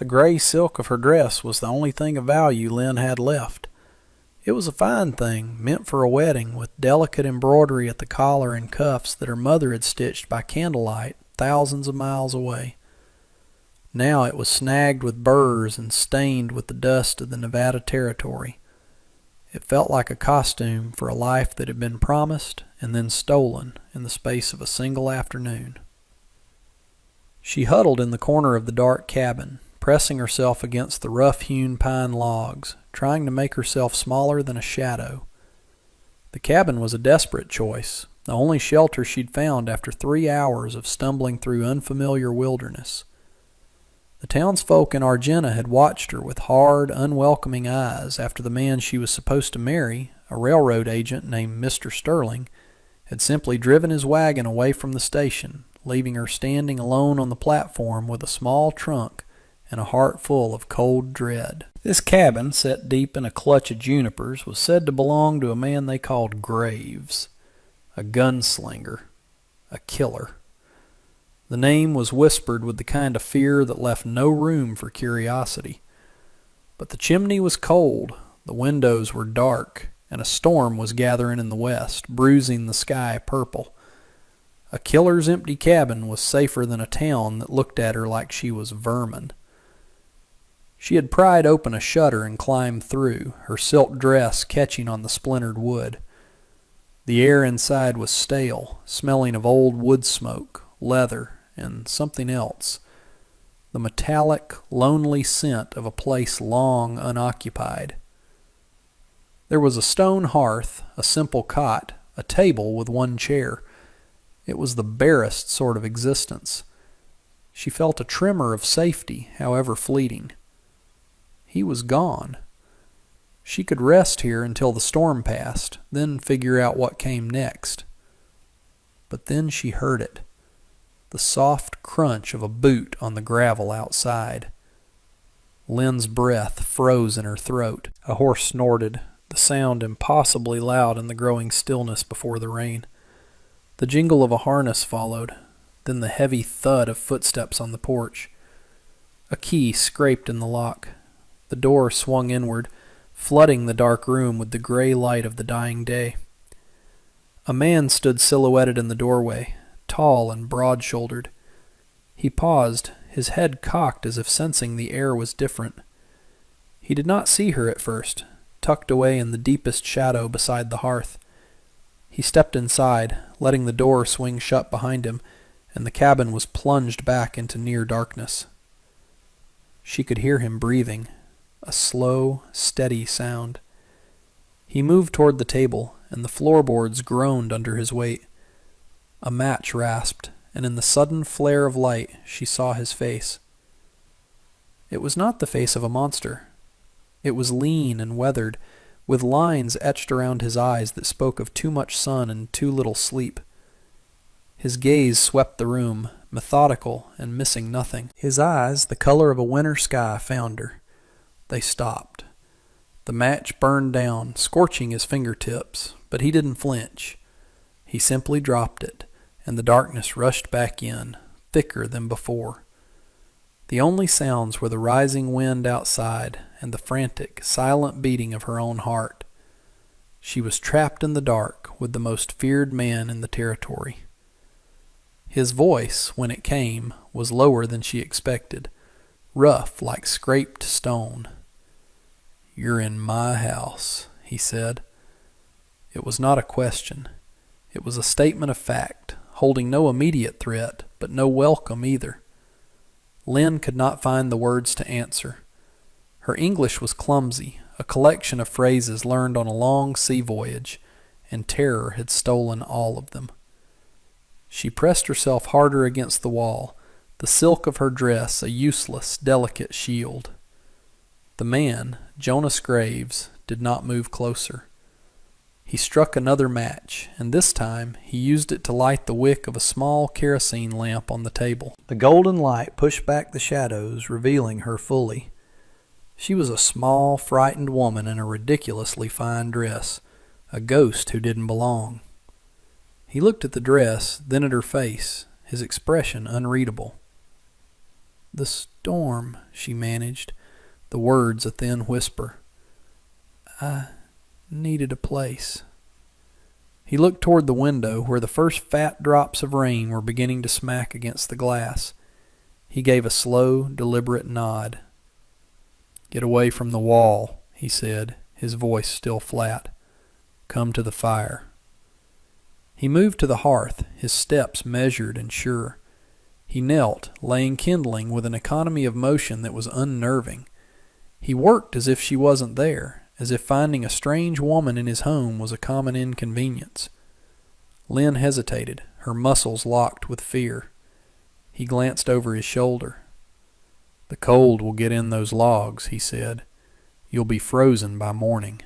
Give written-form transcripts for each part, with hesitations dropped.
The gray silk of her dress was the only thing of value Lynn had left. It was a fine thing, meant for a wedding, with delicate embroidery at the collar and cuffs that her mother had stitched by candlelight thousands of miles away. Now it was snagged with burrs and stained with the dust of the Nevada Territory. It felt like a costume for a life that had been promised and then stolen in the space of a single afternoon. She huddled in the corner of the dark cabin, pressing herself against the rough-hewn pine logs, trying to make herself smaller than a shadow. The cabin was a desperate choice, the only shelter she'd found after 3 hours of stumbling through unfamiliar wilderness. The townsfolk in Argenta had watched her with hard, unwelcoming eyes after the man she was supposed to marry, a railroad agent named Mr. Sterling, had simply driven his wagon away from the station, leaving her standing alone on the platform with a small trunk and a heart full of cold dread. This cabin, set deep in a clutch of junipers, was said to belong to a man they called Graves, a gunslinger, a killer. The name was whispered with the kind of fear that left no room for curiosity. But the chimney was cold, the windows were dark, and a storm was gathering in the west, bruising the sky purple. A killer's empty cabin was safer than a town that looked at her like she was vermin. She had pried open a shutter and climbed through, her silk dress catching on the splintered wood. The air inside was stale, smelling of old wood smoke, leather, and something else. The metallic, lonely scent of a place long unoccupied. There was a stone hearth, a simple cot, a table with one chair. It was the barest sort of existence. She felt a tremor of safety, however fleeting. He was gone. She could rest here until the storm passed, then figure out what came next. But then she heard it. The soft crunch of a boot on the gravel outside. Lynn's breath froze in her throat. A horse snorted, the sound impossibly loud in the growing stillness before the rain. The jingle of a harness followed, then the heavy thud of footsteps on the porch. A key scraped in the lock. The door swung inward, flooding the dark room with the gray light of the dying day. A man stood silhouetted in the doorway, tall and broad-shouldered. He paused, his head cocked as if sensing the air was different. He did not see her at first, tucked away in the deepest shadow beside the hearth. He stepped inside, letting the door swing shut behind him, and the cabin was plunged back into near darkness. She could hear him breathing, a slow, steady sound. He moved toward the table, and the floorboards groaned under his weight. A match rasped, and in the sudden flare of light she saw his face. It was not the face of a monster. It was lean and weathered, with lines etched around his eyes that spoke of too much sun and too little sleep. His gaze swept the room, methodical and missing nothing. His eyes, the color of a winter sky, found her. They stopped. The match burned down, scorching his fingertips, but he didn't flinch. He simply dropped it, and the darkness rushed back in, thicker than before. The only sounds were the rising wind outside and the frantic, silent beating of her own heart. She was trapped in the dark with the most feared man in the territory. His voice, when it came, was lower than she expected, rough like scraped stone. "You're in my house," he said. It was not a question. It was a statement of fact, holding no immediate threat, but no welcome either. Lynn could not find the words to answer. Her English was clumsy, a collection of phrases learned on a long sea voyage, and terror had stolen all of them. She pressed herself harder against the wall, the silk of her dress a useless, delicate shield. The man, Jonas Graves, did not move closer. He struck another match, and this time he used it to light the wick of a small kerosene lamp on the table. The golden light pushed back the shadows, revealing her fully. She was a small, frightened woman in a ridiculously fine dress, a ghost who didn't belong. He looked at the dress, then at her face, his expression unreadable. "The storm," she managed, the words a thin whisper. "I needed a place." He looked toward the window where the first fat drops of rain were beginning to smack against the glass. He gave a slow, deliberate nod. "Get away from the wall," he said, his voice still flat. "Come to the fire." He moved to the hearth, his steps measured and sure. He knelt, laying kindling with an economy of motion that was unnerving. He worked as if she wasn't there, as if finding a strange woman in his home was a common inconvenience. Lynn hesitated, her muscles locked with fear. He glanced over his shoulder. "The cold will get in those logs," he said. "You'll be frozen by morning."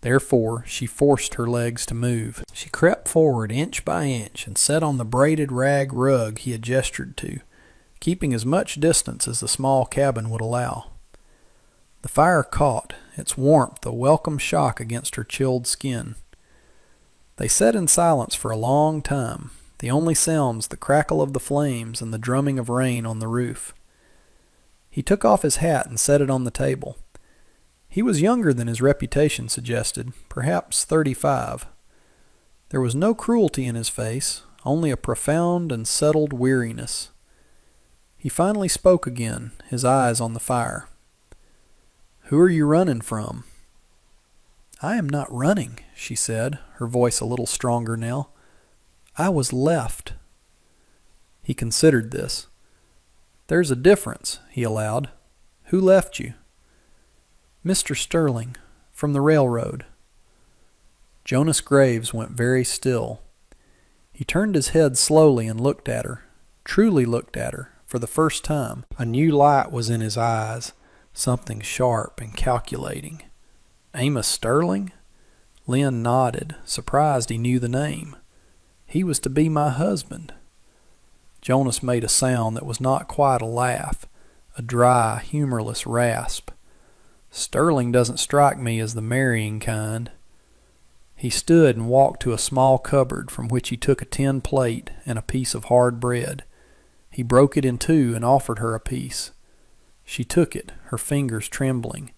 Therefore, she forced her legs to move. She crept forward inch by inch and sat on the braided rag rug he had gestured to, keeping as much distance as the small cabin would allow. The fire caught, its warmth a welcome shock against her chilled skin. They sat in silence for a long time, the only sounds the crackle of the flames and the drumming of rain on the roof. He took off his hat and set it on the table. He was younger than his reputation suggested, perhaps 35. There was no cruelty in his face, only a profound and settled weariness. He finally spoke again, his eyes on the fire. "Who are you running from?" "I am not running," she said, her voice a little stronger now. "I was left." He considered this. "There's a difference," he allowed. "Who left you?" "Mr. Sterling, from the railroad." Jonas Graves went very still. He turned his head slowly and looked at her, truly looked at her, for the first time. A new light was in his eyes, something sharp and calculating. "Amos Sterling?" Lynn nodded, surprised he knew the name. "He was to be my husband." Jonas made a sound that was not quite a laugh, a dry, humorless rasp. "Sterling doesn't strike me as the marrying kind." He stood and walked to a small cupboard from which he took a tin plate and a piece of hard bread. He broke it in two and offered her a piece. She took it, her fingers trembling.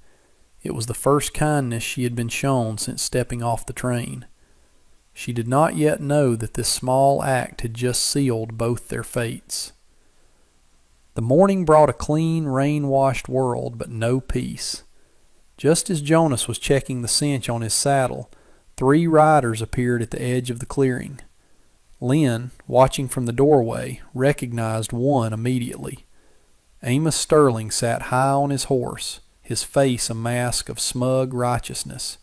It was the first kindness she had been shown since stepping off the train. She did not yet know that this small act had just sealed both their fates. The morning brought a clean, rain-washed world, but no peace. Just as Jonas was checking the cinch on his saddle, 3 riders appeared at the edge of the clearing. Lynn, watching from the doorway, recognized one immediately. Amos Sterling sat high on his horse, his face a mask of smug righteousness.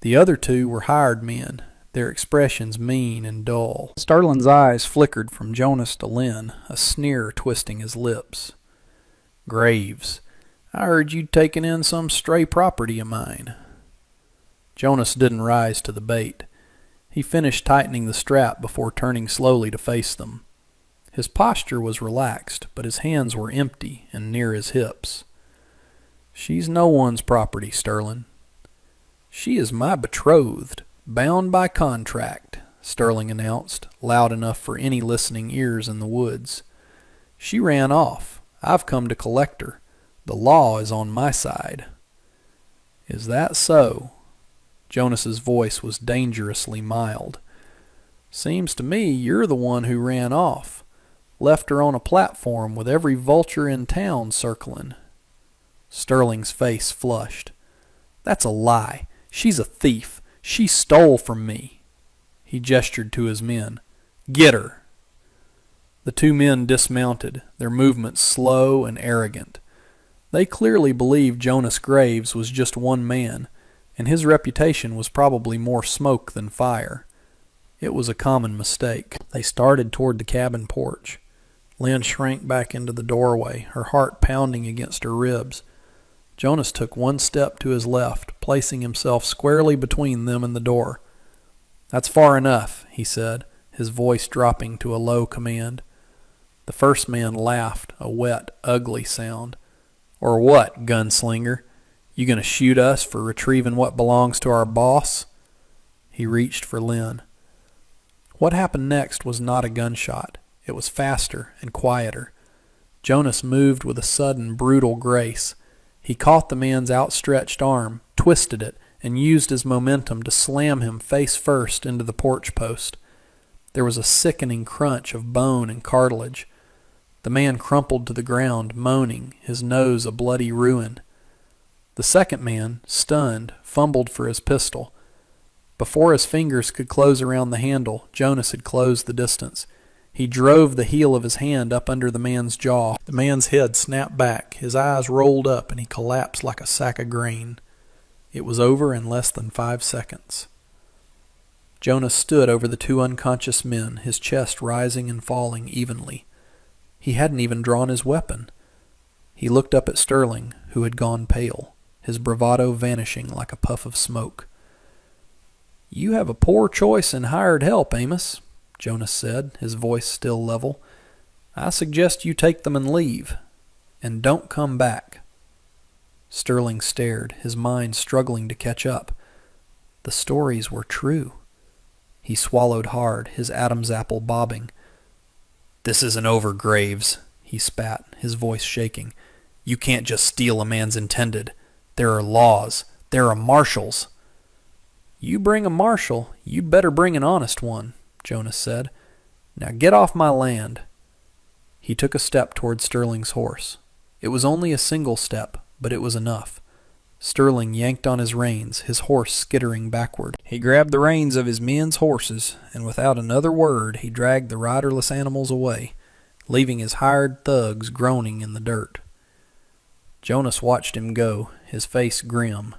The other 2 were hired men, their expressions mean and dull. Sterling's eyes flickered from Jonas to Lynn, a sneer twisting his lips. "Graves, I heard you'd taken in some stray property of mine." Jonas didn't rise to the bait. He finished tightening the strap before turning slowly to face them. His posture was relaxed, but his hands were empty and near his hips. "She's no one's property, Sterling." "She is my betrothed, bound by contract," Sterling announced, loud enough for any listening ears in the woods. "She ran off. I've come to collect her. The law is on my side." "Is that so?" Jonas's voice was dangerously mild. "Seems to me you're the one who ran off. Left her on a platform with every vulture in town circling." Sterling's face flushed. "That's a lie. She's a thief. She stole from me." He gestured to his men. "Get her." The 2 men dismounted, their movements slow and arrogant. They clearly believed Jonas Graves was just one man, and his reputation was probably more smoke than fire. It was a common mistake. They started toward the cabin porch. Lynn shrank back into the doorway, her heart pounding against her ribs. Jonas took 1 step to his left, placing himself squarely between them and the door. "That's far enough," he said, his voice dropping to a low command. The first man laughed, a wet, ugly sound. "Or what, gunslinger? You gonna shoot us for retrieving what belongs to our boss?" He reached for Lynn. What happened next was not a gunshot. It was faster and quieter. Jonas moved with a sudden, brutal grace. He caught the man's outstretched arm, twisted it, and used his momentum to slam him face first into the porch post. There was a sickening crunch of bone and cartilage. The man crumpled to the ground, moaning, his nose a bloody ruin. The second man, stunned, fumbled for his pistol. Before his fingers could close around the handle, Jonas had closed the distance. He drove the heel of his hand up under the man's jaw. The man's head snapped back, his eyes rolled up, and he collapsed like a sack of grain. It was over in less than 5 seconds. Jonas stood over the two unconscious men, his chest rising and falling evenly. He hadn't even drawn his weapon. He looked up at Sterling, who had gone pale, his bravado vanishing like a puff of smoke. "You have a poor choice in hired help, Amos," Jonas said, his voice still level. "I suggest you take them and leave. And don't come back." Sterling stared, his mind struggling to catch up. The stories were true. He swallowed hard, his Adam's apple bobbing. "This isn't over, Graves," he spat, his voice shaking. "You can't just steal a man's intended. There are laws. There are marshals." "You bring a marshal, you better bring an honest one," Jonas said. "Now get off my land." He took a step toward Sterling's horse. It was only a single step, but it was enough. Sterling yanked on his reins, his horse skittering backward. He grabbed the reins of his men's horses, and without another word he dragged the riderless animals away, leaving his hired thugs groaning in the dirt. Jonas watched him go, his face grim.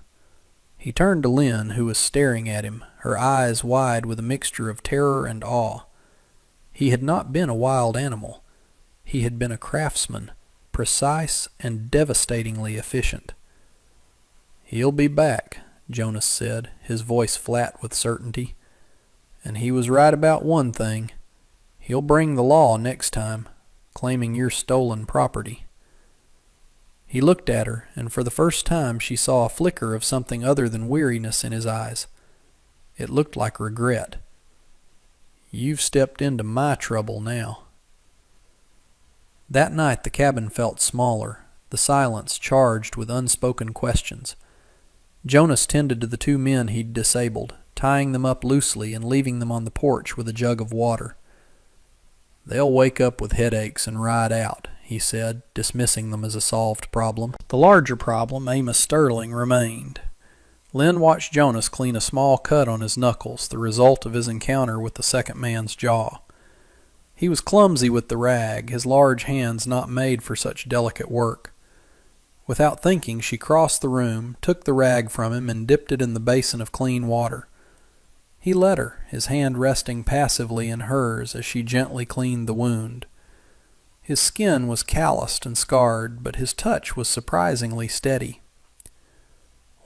He turned to Lynn, who was staring at him, her eyes wide with a mixture of terror and awe. He had not been a wild animal. He had been a craftsman, precise and devastatingly efficient. "He'll be back," Jonas said, his voice flat with certainty. "And he was right about one thing. He'll bring the law next time, claiming your stolen property." He looked at her, and for the first time she saw a flicker of something other than weariness in his eyes. It looked like regret. "You've stepped into my trouble now." That night the cabin felt smaller, the silence charged with unspoken questions. Jonas tended to the two men he'd disabled, tying them up loosely and leaving them on the porch with a jug of water. "They'll wake up with headaches and ride out," he said, dismissing them as a solved problem. The larger problem, Amos Sterling, remained. Lynn watched Jonas clean a small cut on his knuckles, the result of his encounter with the second man's jaw. He was clumsy with the rag, his large hands not made for such delicate work. Without thinking, she crossed the room, took the rag from him, and dipped it in the basin of clean water. He let her, his hand resting passively in hers as she gently cleaned the wound. His skin was calloused and scarred, but his touch was surprisingly steady.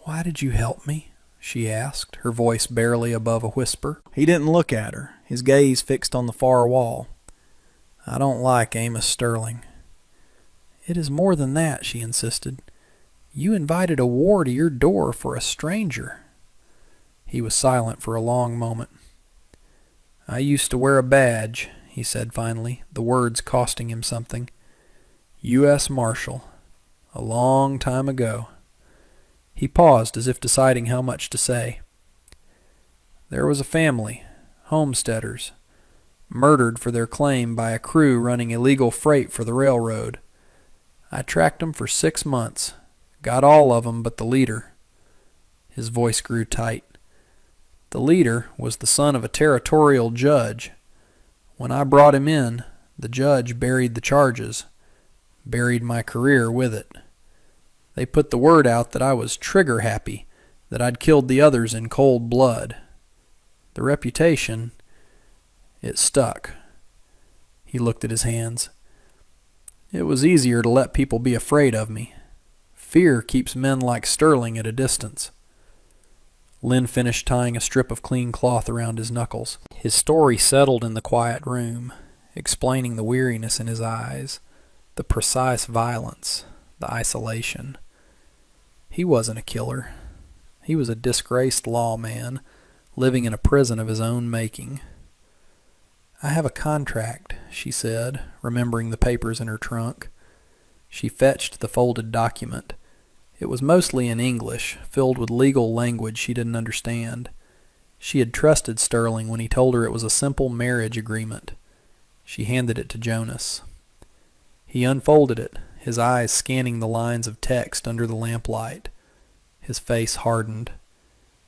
"Why did you help me?" she asked, her voice barely above a whisper. He didn't look at her, his gaze fixed on the far wall. "I don't like Amos Sterling." "It is more than that," she insisted. "You invited a war to your door for a stranger." He was silent for a long moment. "I used to wear a badge," he said finally, the words costing him something. "U.S. Marshal. A long time ago." He paused as if deciding how much to say. "There was a family, homesteaders, murdered for their claim by a crew running illegal freight for the railroad. I tracked them for 6 months, got all of them but the leader." His voice grew tight. "The leader was the son of a territorial judge. When I brought him in, the judge buried the charges, buried my career with it. They put the word out that I was trigger happy, that I'd killed the others in cold blood. The reputation, it stuck." He looked at his hands. "It was easier to let people be afraid of me. Fear keeps men like Sterling at a distance." Lynn finished tying a strip of clean cloth around his knuckles. His story settled in the quiet room, explaining the weariness in his eyes, the precise violence, the isolation. He wasn't a killer. He was a disgraced lawman, living in a prison of his own making. "I have a contract," she said, remembering the papers in her trunk. She fetched the folded document. It was mostly in English, filled with legal language she didn't understand. She had trusted Sterling when he told her it was a simple marriage agreement. She handed it to Jonas. He unfolded it, his eyes scanning the lines of text under the lamplight. His face hardened.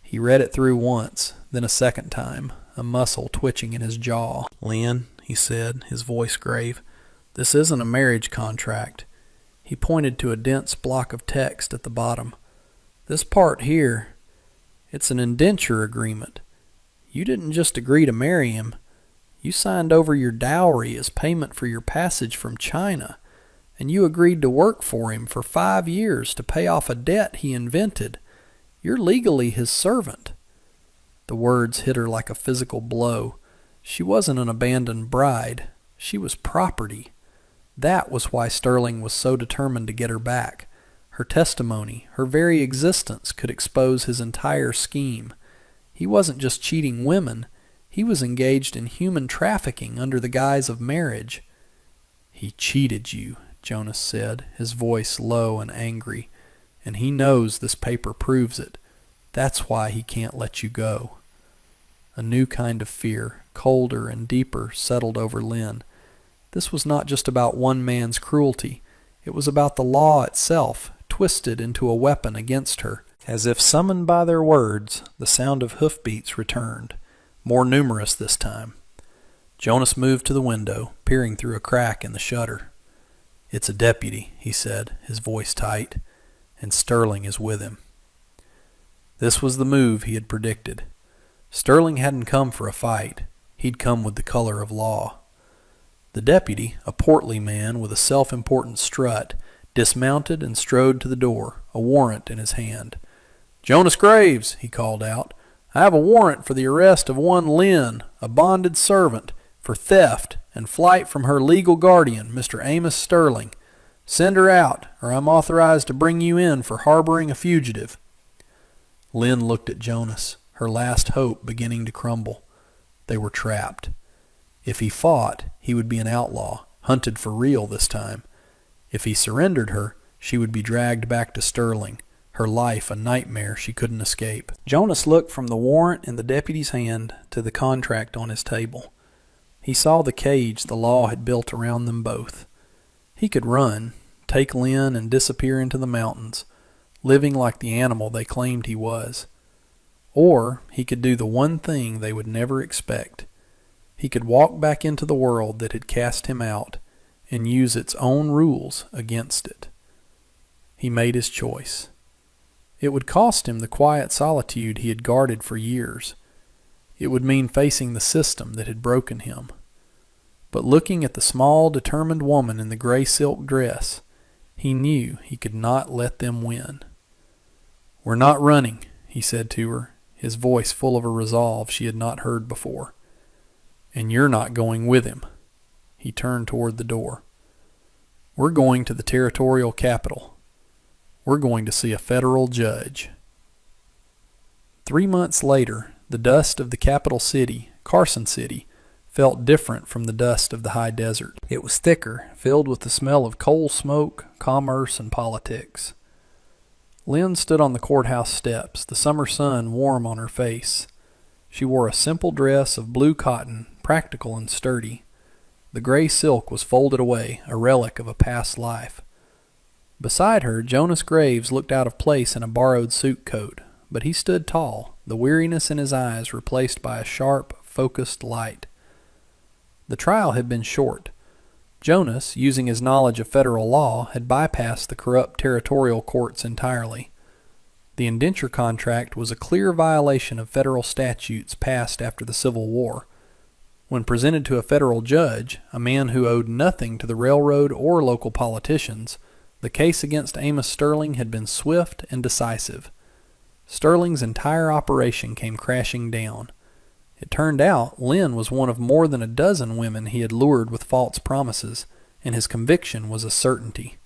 He read it through once, then a second time, a muscle twitching in his jaw. "Lynn," he said, his voice grave, "this isn't a marriage contract." He pointed to a dense block of text at the bottom. "This part here, it's an indenture agreement. You didn't just agree to marry him. You signed over your dowry as payment for your passage from China, and you agreed to work for him for 5 years to pay off a debt he invented. You're legally his servant." The words hit her like a physical blow. She wasn't an abandoned bride. She was property. That was why Sterling was so determined to get her back. Her testimony, her very existence, could expose his entire scheme. He wasn't just cheating women. He was engaged in human trafficking under the guise of marriage. "He cheated you," Jonas said, his voice low and angry. "And he knows this paper proves it. That's why he can't let you go." A new kind of fear, colder and deeper, settled over Lynn. This was not just about one man's cruelty. It was about the law itself, twisted into a weapon against her. As if summoned by their words, the sound of hoofbeats returned, more numerous this time. Jonas moved to the window, peering through a crack in the shutter. "It's a deputy," he said, his voice tight, "and Sterling is with him." This was the move he had predicted. Sterling hadn't come for a fight. He'd come with the color of law. The deputy, a portly man with a self-important strut, dismounted and strode to the door, a warrant in his hand. "Jonas Graves," he called out, "I have a warrant for the arrest of one Lynn, a bonded servant, for theft and flight from her legal guardian, Mr. Amos Sterling. Send her out, or I'm authorized to bring you in for harboring a fugitive." Lynn looked at Jonas, her last hope beginning to crumble. They were trapped. If he fought, he would be an outlaw, hunted for real this time. If he surrendered her, she would be dragged back to Sterling, her life a nightmare she couldn't escape. Jonas looked from the warrant in the deputy's hand to the contract on his table. He saw the cage the law had built around them both. He could run, take Lynn and disappear into the mountains, living like the animal they claimed he was. Or he could do the one thing they would never expect. He could walk back into the world that had cast him out and use its own rules against it. He made his choice. It would cost him the quiet solitude he had guarded for years. It would mean facing the system that had broken him. But looking at the small, determined woman in the gray silk dress, he knew he could not let them win. "We're not running," he said to her, his voice full of a resolve she had not heard before. "And you're not going with him." He turned toward the door. "We're going to the territorial capital. We're going to see a federal judge." 3 months later, the dust of the capital city, Carson City, felt different from the dust of the high desert. It was thicker, filled with the smell of coal smoke, commerce, and politics. Lynn stood on the courthouse steps, the summer sun warm on her face. She wore a simple dress of blue cotton, practical and sturdy. The gray silk was folded away, a relic of a past life. Beside her, Jonas Graves looked out of place in a borrowed suit coat, but he stood tall, the weariness in his eyes replaced by a sharp, focused light. The trial had been short. Jonas, using his knowledge of federal law, had bypassed the corrupt territorial courts entirely. The indenture contract was a clear violation of federal statutes passed after the Civil War. When presented to a federal judge, a man who owed nothing to the railroad or local politicians, the case against Amos Sterling had been swift and decisive. Sterling's entire operation came crashing down. It turned out Lynn was one of more than a dozen women he had lured with false promises, and his conviction was a certainty.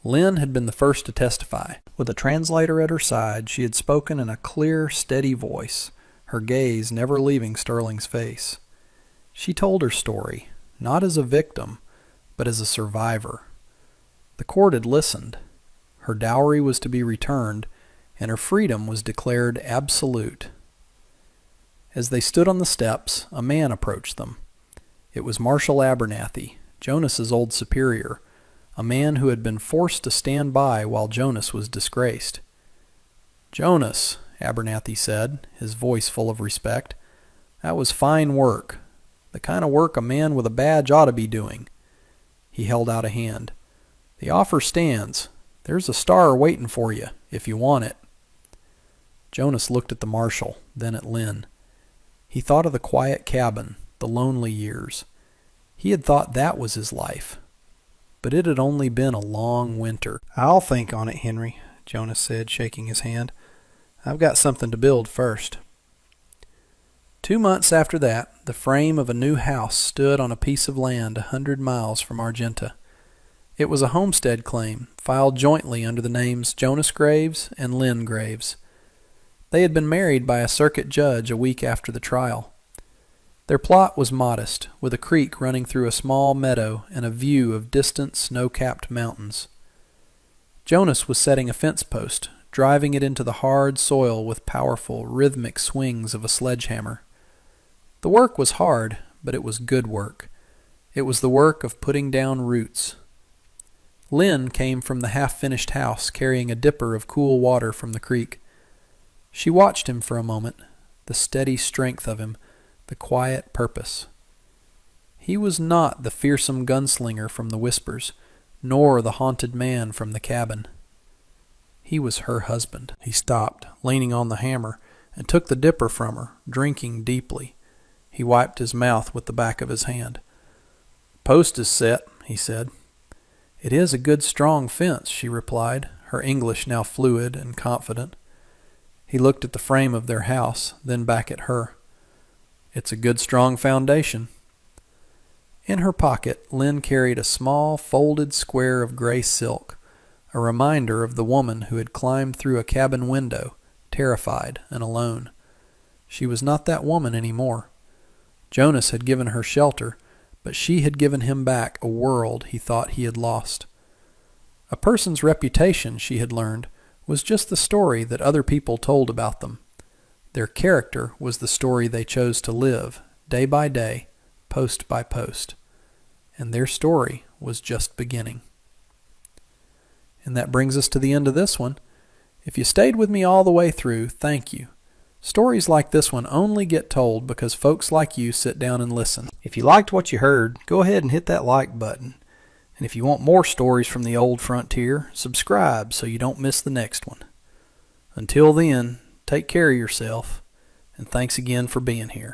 Lynn had been the first to testify. With a translator at her side, she had spoken in a clear, steady voice, her gaze never leaving Sterling's face. She told her story, not as a victim, but as a survivor. The court had listened. Her dowry was to be returned, and her freedom was declared absolute. As they stood on the steps, a man approached them. It was Marshal Abernathy, Jonas's old superior, a man who had been forced to stand by while Jonas was disgraced. "Jonas," Abernathy said, his voice full of respect, "that was fine work. The kind of work a man with a badge ought to be doing." He held out a hand. "The offer stands. There's a star waiting for you, if you want it." Jonas looked at the marshal, then at Lynn. He thought of the quiet cabin, the lonely years. He had thought that was his life. But it had only been a long winter. "I'll think on it, Henry," Jonas said, shaking his hand. "I've got something to build first." 2 months after that, the frame of a new house stood on a piece of land 100 miles from Argenta. It was a homestead claim, filed jointly under the names Jonas Graves and Lynn Graves. They had been married by a circuit judge a week after the trial. Their plot was modest, with a creek running through a small meadow and a view of distant snow-capped mountains. Jonas was setting a fence post, driving it into the hard soil with powerful, rhythmic swings of a sledgehammer. The work was hard, but it was good work. It was the work of putting down roots. Lynn came from the half-finished house, carrying a dipper of cool water from the creek. She watched him for a moment, the steady strength of him, the quiet purpose. He was not the fearsome gunslinger from the Whispers, nor the haunted man from the cabin. He was her husband. He stopped, leaning on the hammer, and took the dipper from her, drinking deeply. He wiped his mouth with the back of his hand. "Post is set," he said. "It is a good strong fence," she replied, her English now fluid and confident. He looked at the frame of their house, then back at her. "It's a good strong foundation." In her pocket, Lynn carried a small folded square of gray silk, a reminder of the woman who had climbed through a cabin window, terrified and alone. She was not that woman any more. Jonas had given her shelter, but she had given him back a world he thought he had lost. A person's reputation, she had learned, was just the story that other people told about them. Their character was the story they chose to live, day by day, post by post. And their story was just beginning. And that brings us to the end of this one. If you stayed with me all the way through, thank you. Stories like this one only get told because folks like you sit down and listen. If you liked what you heard, go ahead and hit that like button. And if you want more stories from the old frontier, subscribe so you don't miss the next one. Until then, take care of yourself, and thanks again for being here.